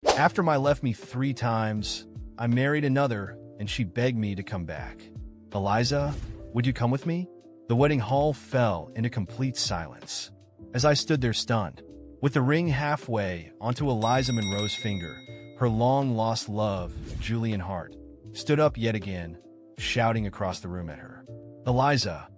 After my left me 3 times, I married another, and she begged me to come back. Eliza, would you come with me? The wedding hall fell into complete silence. As I stood there stunned, with the ring halfway onto Eliza Monroe's finger, her long-lost love, Julian Hart, stood up yet again, shouting across the room at her. Eliza,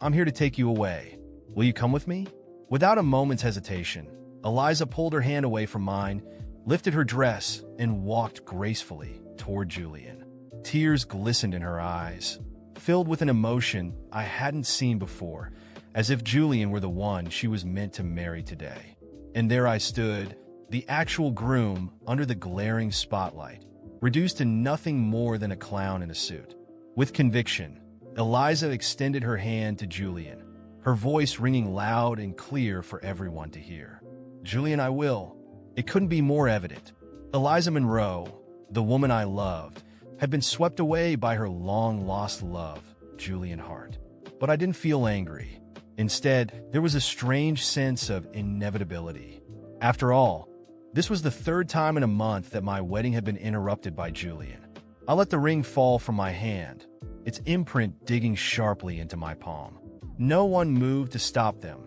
I'm here to take you away. Will you come with me? Without a moment's hesitation, Eliza pulled her hand away from mine, lifted her dress, and walked gracefully toward Julian. Tears glistened in her eyes, filled with an emotion I hadn't seen before, as if Julian were the one she was meant to marry today. And there I stood, the actual groom under the glaring spotlight, reduced to nothing more than a clown in a suit. With conviction, Eliza extended her hand to Julian, her voice ringing loud and clear for everyone to hear. Julian, I will. It couldn't be more evident. Eliza Monroe, the woman I loved, had been swept away by her long-lost love, Julian Hart. But I didn't feel angry. Instead, there was a strange sense of inevitability. After all, this was the 3rd time in a month that my wedding had been interrupted by Julian. I let the ring fall from my hand, its imprint digging sharply into my palm. No one moved to stop them,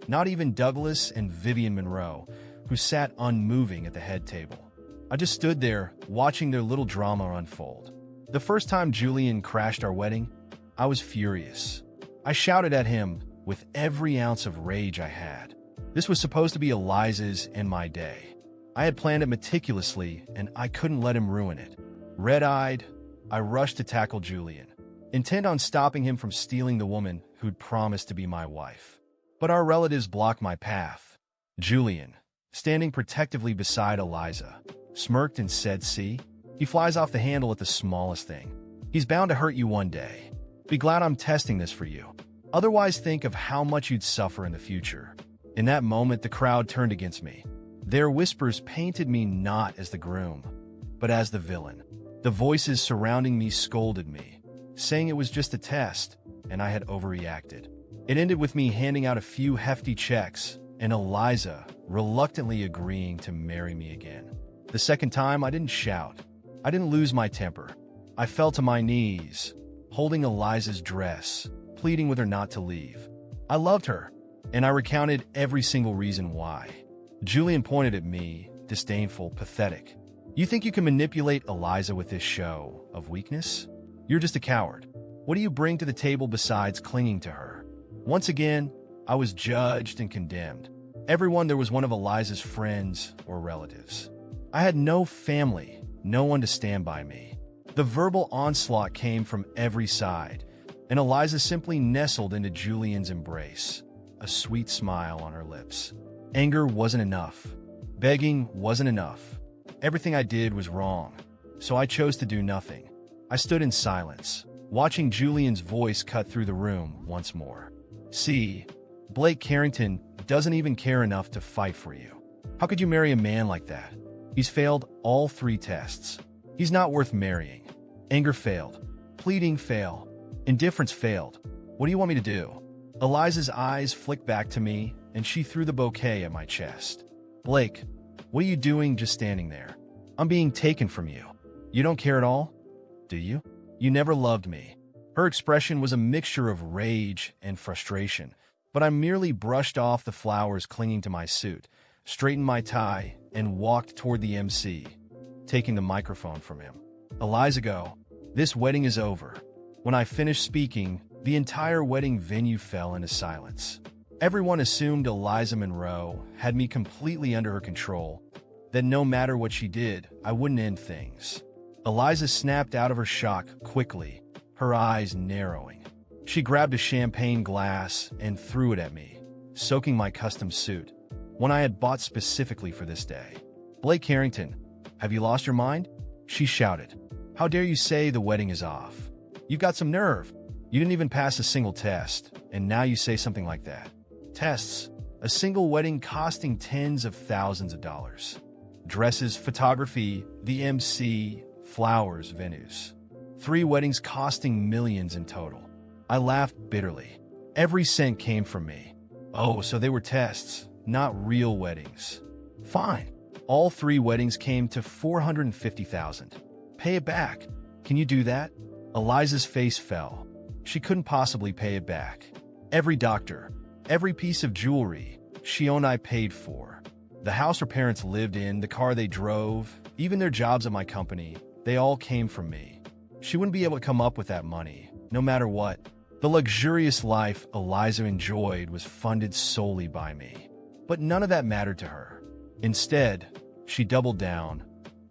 not even Douglas and Vivian Monroe, who sat unmoving at the head table. I just stood there, watching their little drama unfold. The first time Julian crashed our wedding, I was furious. I shouted at him with every ounce of rage I had. This was supposed to be Eliza's and my day. I had planned it meticulously, and I couldn't let him ruin it. Red-eyed, I rushed to tackle Julian, intent on stopping him from stealing the woman who'd promised to be my wife. But our relatives blocked my path. Julian, standing protectively beside Eliza, smirked and said, "See? He flies off the handle at the smallest thing. He's bound to hurt you one day. Be glad I'm testing this for you. Otherwise, think of how much you'd suffer in the future." In that moment, the crowd turned against me. Their whispers painted me not as the groom, but as the villain. The voices surrounding me scolded me, saying it was just a test, and I had overreacted. It ended with me handing out a few hefty checks, and Eliza reluctantly agreeing to marry me again. The second time, I didn't shout. I didn't lose my temper. I fell to my knees, holding Eliza's dress, pleading with her not to leave. I loved her, and I recounted every single reason why. Julian pointed at me, disdainful, pathetic. You think you can manipulate Eliza with this show of weakness? You're just a coward. What do you bring to the table besides clinging to her? Once again, I was judged and condemned. Everyone there was one of Eliza's friends or relatives. I had no family, no one to stand by me. The verbal onslaught came from every side, and Eliza simply nestled into Julian's embrace, a sweet smile on her lips. Anger wasn't enough. Begging wasn't enough. Everything I did was wrong, so I chose to do nothing. I stood in silence, watching Julian's voice cut through the room once more. See, Blake Carrington doesn't even care enough to fight for you. How could you marry a man like that? He's failed all 3 tests. He's not worth marrying. Anger failed. Pleading failed. Indifference failed. What do you want me to do? Eliza's eyes flicked back to me, and she threw the bouquet at my chest. Blake, what are you doing just standing there? I'm being taken from you. You don't care at all? Do you? You never loved me. Her expression was a mixture of rage and frustration, but I merely brushed off the flowers clinging to my suit, straightened my tie, and walked toward the MC, taking the microphone from him. Eliza, go. This wedding is over. When I finished speaking, the entire wedding venue fell into silence. Everyone assumed Eliza Monroe had me completely under her control, that no matter what she did, I wouldn't end things. Eliza snapped out of her shock quickly, her eyes narrowing. She grabbed a champagne glass and threw it at me, soaking my custom suit, one I had bought specifically for this day. Blake Carrington, have you lost your mind? She shouted. How dare you say the wedding is off? You've got some nerve. You didn't even pass a single test, and now you say something like that. Tests, a single wedding costing tens of thousands of dollars. Dresses, photography, the MC, flowers, venues. 3 weddings costing millions in total. I laughed bitterly. Every cent came from me. Oh, so they were tests, not real weddings. Fine. All three weddings came to $450,000. Pay it back. Can you do that? Eliza's face fell. She couldn't possibly pay it back. Every doctor, every piece of jewelry she owned I paid for. The house her parents lived in, the car they drove, even their jobs at my company, they all came from me. She wouldn't be able to come up with that money, no matter what. The luxurious life Eliza enjoyed was funded solely by me. But none of that mattered to her. Instead, she doubled down,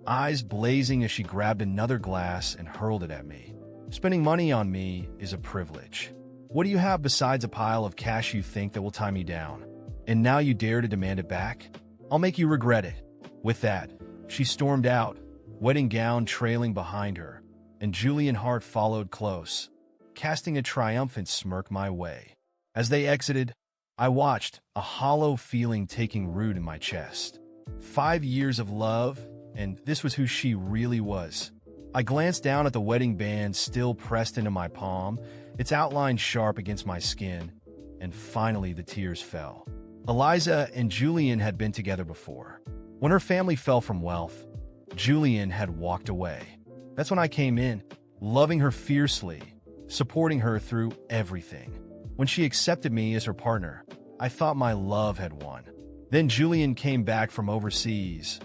eyes blazing as she grabbed another glass and hurled it at me. Spending money on me is a privilege. What do you have besides a pile of cash you think that will tie me down? And now you dare to demand it back? I'll make you regret it. With that, she stormed out, wedding gown trailing behind her, and Julian Hart followed close, casting a triumphant smirk my way. As they exited, I watched, a hollow feeling taking root in my chest. 5 years of love, and this was who she really was. I glanced down at the wedding band still pressed into my palm, its outline sharp against my skin, and finally the tears fell. Eliza and Julian had been together before. When her family fell from wealth, Julian had walked away. That's when I came in, loving her fiercely, supporting her through everything. When she accepted me as her partner, I thought my love had won. Then Julian came back from overseas,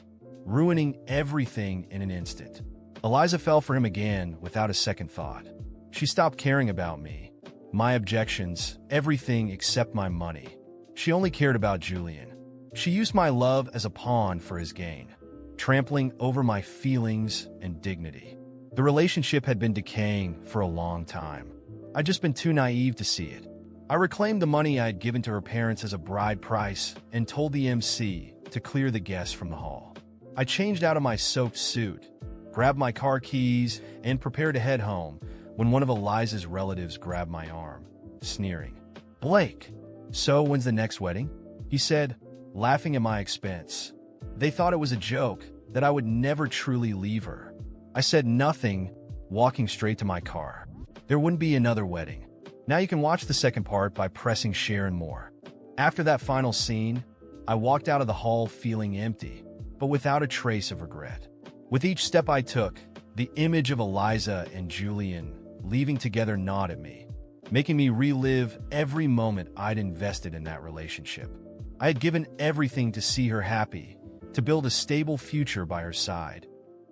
ruining everything in an instant. Eliza fell for him again without a second thought. She stopped caring about me, my objections, everything except my money. She only cared about Julian. She used my love as a pawn for his gain, trampling over my feelings and dignity. The relationship had been decaying for a long time. I'd just been too naive to see it. I reclaimed the money I had given to her parents as a bride price and told the MC to clear the guests from the hall. I changed out of my soaked suit, grabbed my car keys, and prepared to head home when one of Eliza's relatives grabbed my arm, sneering. "Blake, so when's the next wedding?" he said, laughing at my expense. They thought it was a joke, that I would never truly leave her. I said nothing, walking straight to my car. There wouldn't be another wedding. Now you can watch the second part by pressing share and more. After that final scene, I walked out of the hall feeling empty, but without a trace of regret. With each step I took, the image of Eliza and Julian leaving together gnawed at me, making me relive every moment I'd invested in that relationship. I had given everything to see her happy, to build a stable future by her side,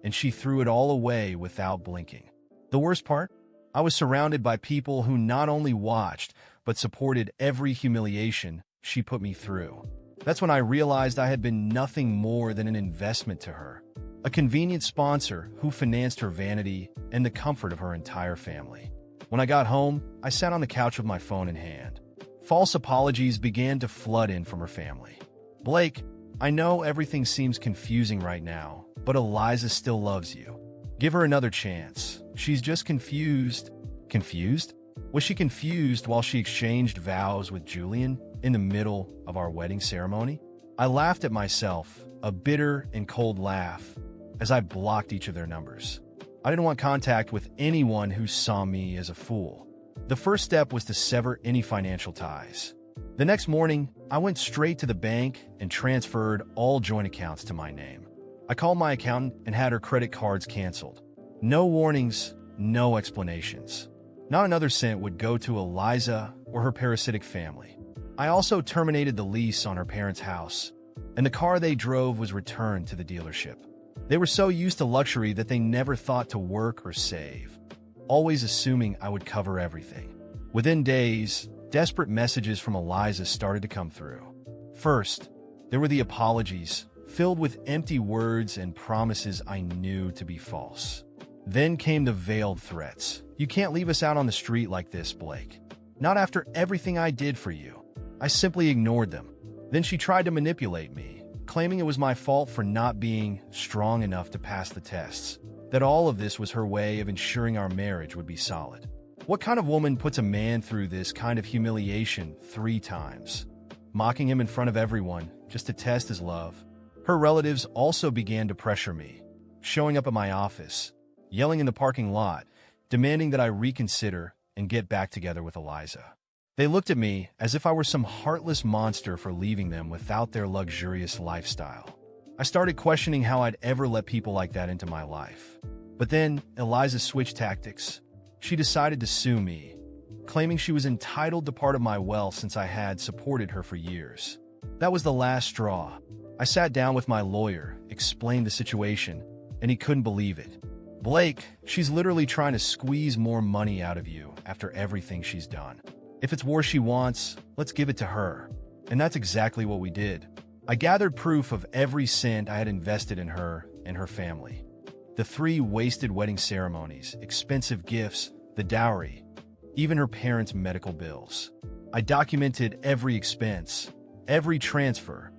and she threw it all away without blinking. The worst part? I was surrounded by people who not only watched, but supported every humiliation she put me through. That's when I realized I had been nothing more than an investment to her, a convenient sponsor who financed her vanity and the comfort of her entire family. When I got home, I sat on the couch with my phone in hand. False apologies began to flood in from her family. "Blake, I know everything seems confusing right now, but Eliza still loves you. Give her another chance. She's just confused." Confused? Was she confused while she exchanged vows with Julian in the middle of our wedding ceremony? I laughed at myself, a bitter and cold laugh, as I blocked each of their numbers. I didn't want contact with anyone who saw me as a fool. The first step was to sever any financial ties. The next morning, I went straight to the bank and transferred all joint accounts to my name. I called my accountant and had her credit cards canceled. No warnings, no explanations. Not another cent would go to Eliza or her parasitic family. I also terminated the lease on her parents' house, and the car they drove was returned to the dealership. They were so used to luxury that they never thought to work or save, always assuming I would cover everything. Within days, desperate messages from Eliza started to come through. First, there were the apologies, filled with empty words and promises I knew to be false. Then came the veiled threats. "You can't leave us out on the street like this, Blake. Not after everything I did for you." I simply ignored them. Then she tried to manipulate me, claiming it was my fault for not being strong enough to pass the tests, that all of this was her way of ensuring our marriage would be solid. What kind of woman puts a man through this kind of humiliation 3 times? Mocking him in front of everyone just to test his love. Her relatives also began to pressure me, showing up at my office, yelling in the parking lot, demanding that I reconsider and get back together with Eliza. They looked at me as if I were some heartless monster for leaving them without their luxurious lifestyle. I I started questioning how I'd ever let people like that into my life. But then Eliza switched tactics. She decided to sue me, claiming she was entitled to part of my wealth since I had supported her for years. That was the last straw. I sat down with my lawyer, explained the situation, and he couldn't believe it. "Blake, she's literally trying to squeeze more money out of you after everything she's done. If it's war she wants, let's give it to her." And that's exactly what we did. I gathered proof of every cent I had invested in her and her family. The 3 wasted wedding ceremonies, expensive gifts, the dowry, even her parents' medical bills. I documented every expense, every transfer,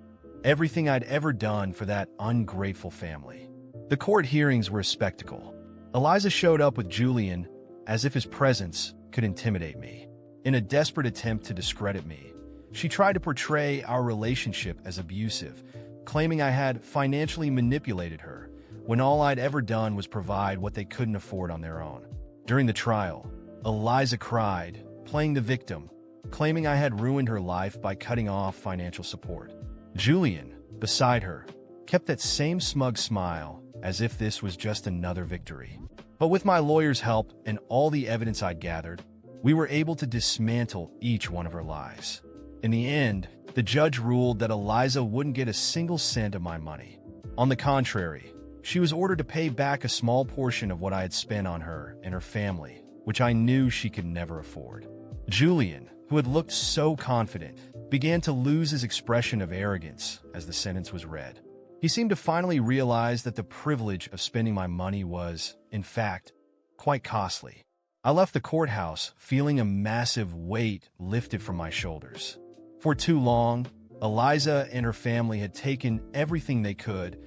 everything I'd ever done for that ungrateful family. The court hearings were a spectacle. Eliza showed up with Julian as if his presence could intimidate me. In a desperate attempt to discredit me, she tried to portray our relationship as abusive, claiming I had financially manipulated her, when all I'd ever done was provide what they couldn't afford on their own. During the trial, Eliza cried, playing the victim, claiming I had ruined her life by cutting off financial support. Julian, beside her, kept that same smug smile as if this was just another victory. But with my lawyer's help and all the evidence I'd gathered, we were able to dismantle each one of her lies. In the end, the judge ruled that Eliza wouldn't get a single cent of my money. On the contrary, she was ordered to pay back a small portion of what I had spent on her and her family, which I knew she could never afford. Julian, who had looked so confident, began to lose his expression of arrogance as the sentence was read. He seemed to finally realize that the privilege of spending my money was, in fact, quite costly. I left the courthouse feeling a massive weight lifted from my shoulders. For too long, Eliza and her family had taken everything they could,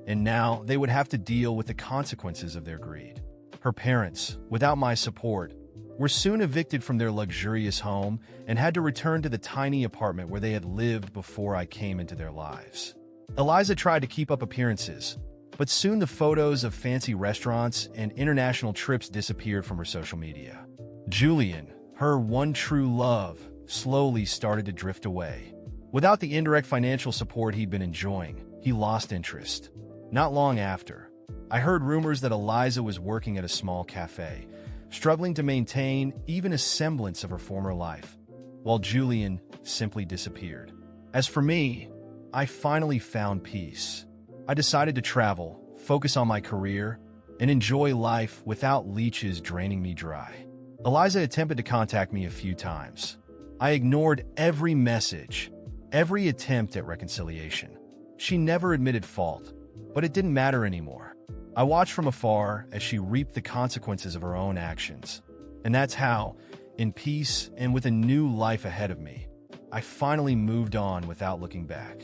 and now they would have to deal with the consequences of their greed. Her parents, without my support, were soon evicted from their luxurious home and had to return to the tiny apartment where they had lived before I came into their lives. Eliza tried to keep up appearances, but soon the photos of fancy restaurants and international trips disappeared from her social media. Julian, her one true love, slowly started to drift away. Without the indirect financial support he'd been enjoying, he lost interest. Not long after, I heard rumors that Eliza was working at a small cafe, struggling to maintain even a semblance of her former life, while Julian simply disappeared. As for me, I finally found peace. I decided to travel, focus on my career, and enjoy life without leeches draining me dry. Eliza attempted to contact me a few times. I ignored every message, every attempt at reconciliation. She never admitted fault, but it didn't matter anymore. I watched from afar as she reaped the consequences of her own actions. And that's how, in peace and with a new life ahead of me, I finally moved on without looking back.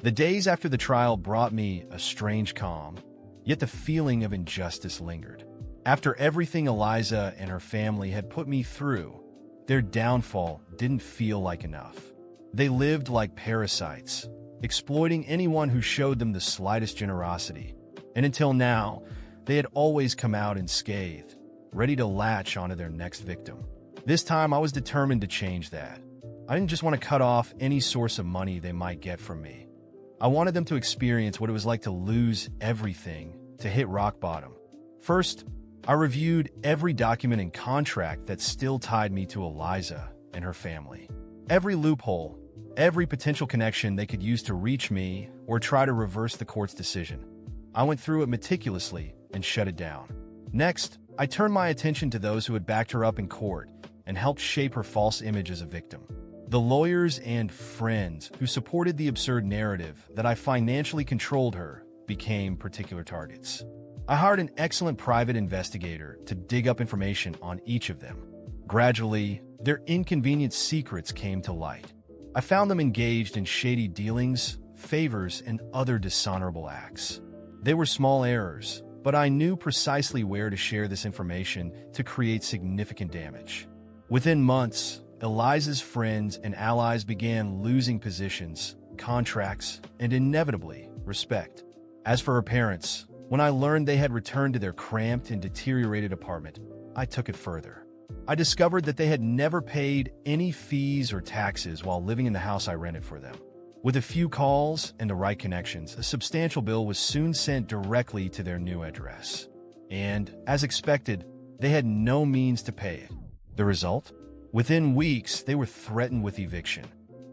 The days after the trial brought me a strange calm, yet the feeling of injustice lingered. After everything Eliza and her family had put me through, their downfall didn't feel like enough. They lived like parasites, exploiting anyone who showed them the slightest generosity. And until now, they had always come out unscathed, ready to latch onto their next victim. This time, I was determined to change that. I didn't just want to cut off any source of money they might get from me. I wanted them to experience what it was like to lose everything, to hit rock bottom. First, I reviewed every document and contract that still tied me to Eliza and her family. Every loophole, every potential connection they could use to reach me or try to reverse the court's decision. I went through it meticulously and shut it down. Next, I turned my attention to those who had backed her up in court and helped shape her false image as a victim. The lawyers and friends who supported the absurd narrative that I financially controlled her became particular targets. I hired an excellent private investigator to dig up information on each of them. Gradually, their inconvenient secrets came to light. I found them engaged in shady dealings, favors, and other dishonorable acts. They were small errors, but I knew precisely where to share this information to create significant damage. Within months, Eliza's friends and allies began losing positions, contracts, and inevitably, respect. As for her parents, when I learned they had returned to their cramped and deteriorated apartment, I took it further. I discovered that they had never paid any fees or taxes while living in the house I rented for them. With a few calls and the right connections, a substantial bill was soon sent directly to their new address. And, as expected, they had no means to pay it. The result? Within weeks, they were threatened with eviction.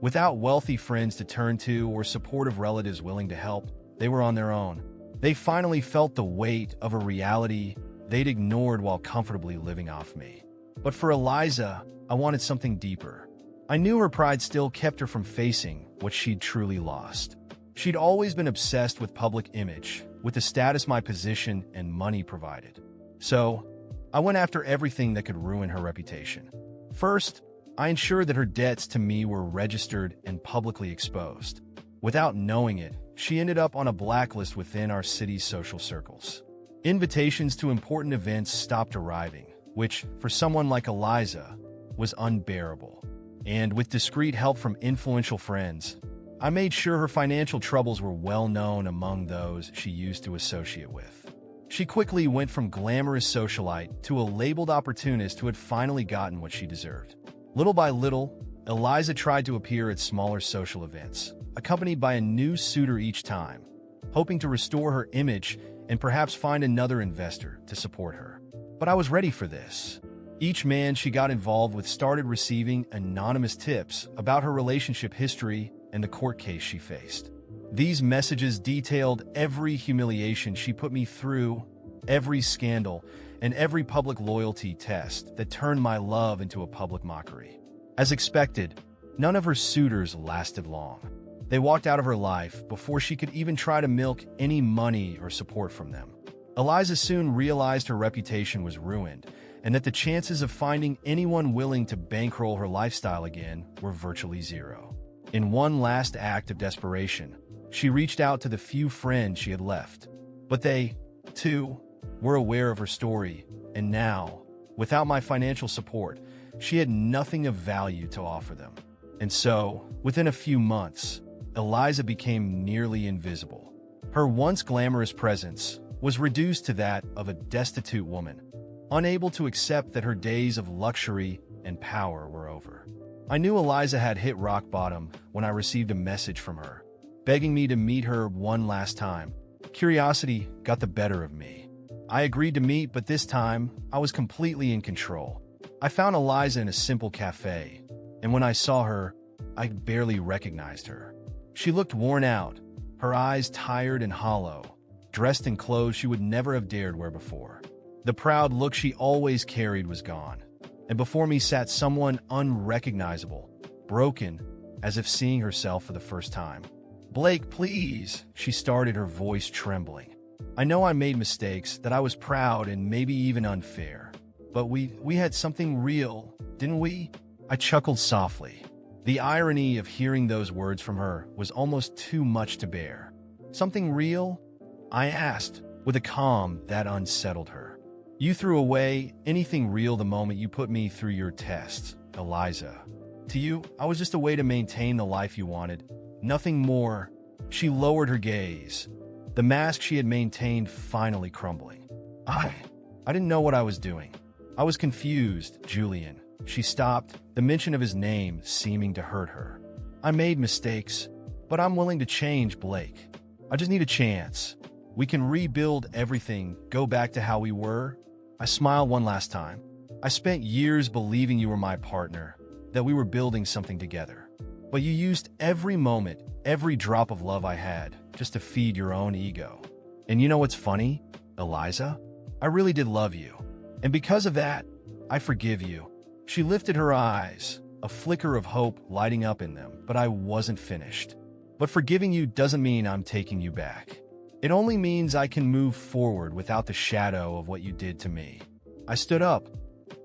Without wealthy friends to turn to or supportive relatives willing to help, they were on their own. They finally felt the weight of a reality they'd ignored while comfortably living off me. But for Eliza, I wanted something deeper. I knew her pride still kept her from facing what she'd truly lost. She'd always been obsessed with public image, with the status my position and money provided. So, I went after everything that could ruin her reputation. First, I ensured that her debts to me were registered and publicly exposed. Without knowing it, she ended up on a blacklist within our city's social circles. Invitations to important events stopped arriving, which, for someone like Eliza, was unbearable. And with discreet help from influential friends, I made sure her financial troubles were well known among those she used to associate with. She quickly went from glamorous socialite to a labeled opportunist who had finally gotten what she deserved. Little by little, Eliza tried to appear at smaller social events, accompanied by a new suitor each time, hoping to restore her image and perhaps find another investor to support her. But I was ready for this. Each man she got involved with started receiving anonymous tips about her relationship history and the court case she faced. These messages detailed every humiliation she put me through, every scandal, and every public loyalty test that turned my love into a public mockery. As expected, none of her suitors lasted long. They walked out of her life before she could even try to milk any money or support from them. Eliza soon realized her reputation was ruined, and that the chances of finding anyone willing to bankroll her lifestyle again were virtually zero. In one last act of desperation, she reached out to the few friends she had left. But they, too, were aware of her story, and now, without my financial support, she had nothing of value to offer them. And so, within a few months, Eliza became nearly invisible. Her once glamorous presence was reduced to that of a destitute woman, unable to accept that her days of luxury and power were over. I knew Eliza had hit rock bottom when I received a message from her, begging me to meet her one last time. Curiosity got the better of me. I agreed to meet, but this time, I was completely in control. I found Eliza in a simple cafe, and when I saw her, I barely recognized her. She looked worn out, her eyes tired and hollow, dressed in clothes she would never have dared wear before. The proud look she always carried was gone, and before me sat someone unrecognizable, broken, as if seeing herself for the first time. "Blake, please," she started, her voice trembling. I know I made mistakes, that I was proud and maybe even unfair. But we had something real, didn't we? I chuckled softly. The irony of hearing those words from her was almost too much to bear. "Something real?" I asked, with a calm that unsettled her. "You threw away anything real the moment you put me through your tests, Eliza. To you, I was just a way to maintain the life you wanted. Nothing more." She lowered her gaze, the mask she had maintained finally crumbling. I didn't know what I was doing. I was confused, Julian. She stopped, the mention of his name seeming to hurt her. "I made mistakes, but I'm willing to change, Blake. I just need a chance. We can rebuild everything, go back to how we were." I smiled one last time. "I spent years believing you were my partner, that we were building something together. But you used every moment, every drop of love I had, just to feed your own ego. And you know what's funny, Eliza? I really did love you. And because of that, I forgive you." She lifted her eyes, a flicker of hope lighting up in them, but I wasn't finished. "But forgiving you doesn't mean I'm taking you back. It only means I can move forward without the shadow of what you did to me." I stood up,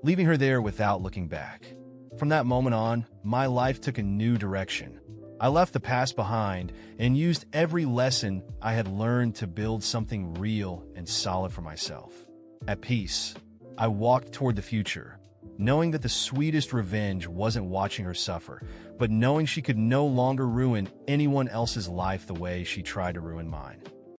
leaving her there without looking back. From that moment on, my life took a new direction. I left the past behind and used every lesson I had learned to build something real and solid for myself. At peace, I walked toward the future, knowing that the sweetest revenge wasn't watching her suffer, but knowing she could no longer ruin anyone else's life the way she tried to ruin mine.